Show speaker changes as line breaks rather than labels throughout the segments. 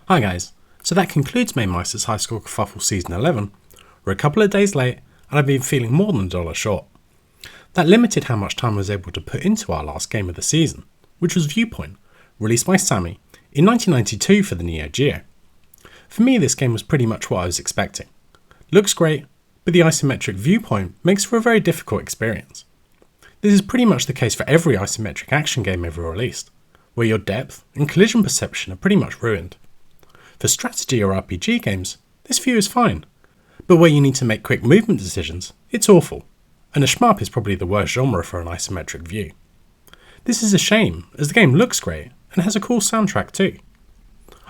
Hi guys, so that concludes Mamemeister's High Score Kerfuffle Season 11. We're a couple of days late and I've been feeling more than $1 short. That limited how much time I was able to put into our last game of the season, which was Viewpoint, released by Sammy in 1992 for the Neo Geo. For me, this game was pretty much what I was expecting. Looks great, but the isometric viewpoint makes for a very difficult experience. This is pretty much the case for every isometric action game ever released, where your depth and collision perception are pretty much ruined. For strategy or RPG games, this view is fine, but where you need to make quick movement decisions, it's awful, and a shmup is probably the worst genre for an isometric view. This is a shame, as the game looks great and has a cool soundtrack too.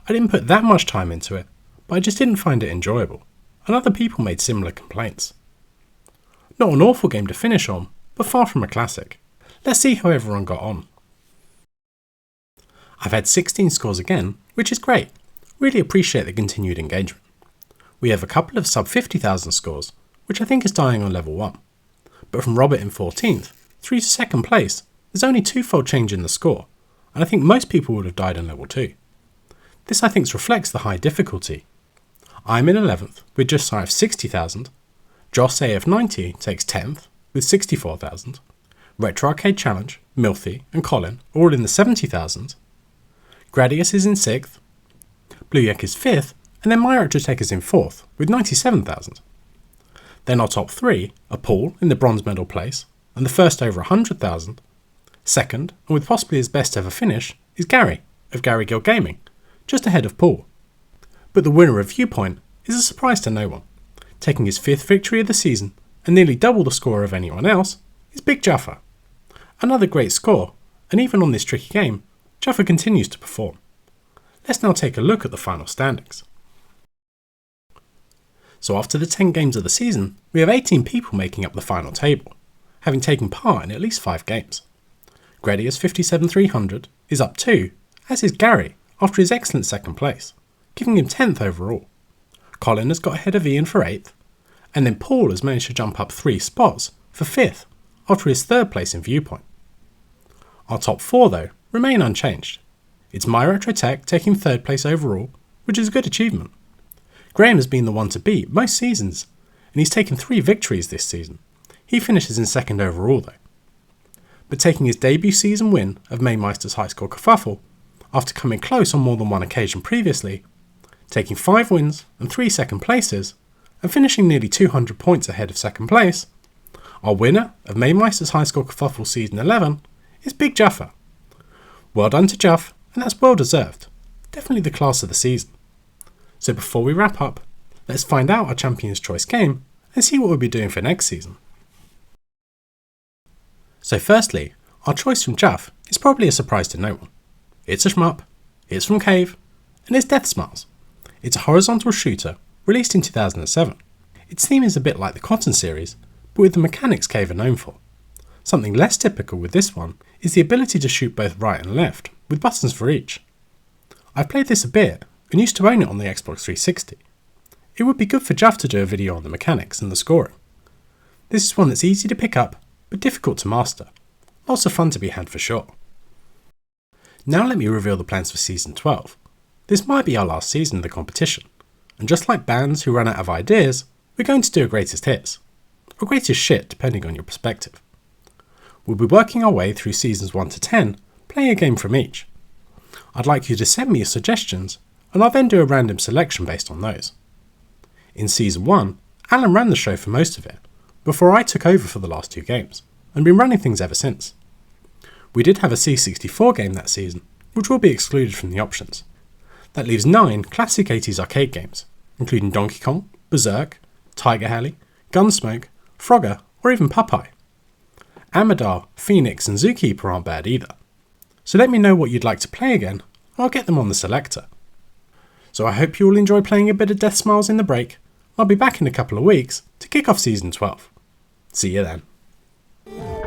I didn't put that much time into it, but I just didn't find it enjoyable, and other people made similar complaints. Not an awful game to finish on, but far from a classic. Let's see how everyone got on. I've had 16 scores again, which is great. Really appreciate the continued engagement. We have a couple of sub 50,000 scores, which I think is dying on level 1. But from Robert in 14th through to 2nd place, there's only twofold change in the score, and I think most people would have died on level 2. This I think reflects the high difficulty. I'm in 11th with just shy of 60,000, Joss AF90 takes 10th with 64,000, Retro Arcade Challenge, Milthy and Colin are all in the 70,000, Gradius is in 6th, Blue Yak is 5th, and then my Retro is in 4th with 97,000. Then our top 3 are Paul in the bronze medal place and the first over 100,000. Second, and with possibly his best ever finish, is Gary of Gary Gill Gaming, just ahead of Paul. But the winner of Viewpoint is a surprise to no one. Taking his 5th victory of the season and nearly double the score of anyone else is Big Jaffa. Another great score, and even on this tricky game, Jaffa continues to perform. Let's now take a look at the final standings. So after the 10 games of the season, we have 18 people making up the final table, having taken part in at least 5 games. Gradius 57300 is up 2, as is Gary after his excellent 2nd place, giving him 10th overall. Colin has got ahead of Ian for 8th, and then Paul has managed to jump up 3 spots for 5th after his 3rd place in Viewpoint. Our top 4 though remain unchanged. It's My Retro Tech taking 3rd place overall, which is a good achievement. Graham has been the one to beat most seasons, and he's taken 3 victories this season. He finishes in 2nd overall though. But taking his debut season win of Mamemeister's High Score Kerfuffle, after coming close on more than one occasion previously, taking 5 wins and 3 2nd places, and finishing nearly 200 points ahead of 2nd place, our winner of Mamemeister's High Score Kerfuffle Season 11 is Big Jaffa. Well done to Jaff, and that's well deserved. Definitely the class of the season. So before we wrap up, let's find out our Champion's Choice game and see what we'll be doing for next season. So firstly, our choice from Jaff is probably a surprise to no one. It's a shmup, it's from Cave, and it's Death Smiles. It's a horizontal shooter released in 2007. Its theme is a bit like the Cotton series, but with the mechanics Cave are known for. Something less typical with this one is the ability to shoot both right and left, with buttons for each. I've played this a bit and used to own it on the Xbox 360. It would be good for Jaff to do a video on the mechanics and the scoring. This is one that's easy to pick up, but difficult to master. Lots of fun to be had for sure. Now let me reveal the plans for Season 12. This might be our last season of the competition, and just like bands who run out of ideas, we're going to do a greatest hits. Or greatest shit, depending on your perspective. We'll be working our way through Seasons 1 to 10, playing a game from each. I'd like you to send me your suggestions, and I'll then do a random selection based on those. In Season 1, Alan ran the show for most of it, before I took over for the last 2 games, and been running things ever since. We did have a C64 game that season, which will be excluded from the options. That leaves 9 classic 80s arcade games, including Donkey Kong, Berserk, Tiger Heli, Gunsmoke, Frogger, or even Popeye. Amadar, Phoenix and Zookeeper aren't bad either. So let me know what you'd like to play again, and I'll get them on the selector. So I hope you all enjoy playing a bit of Death Smiles in the break. I'll be back in a couple of weeks to kick off Season 12. See you then.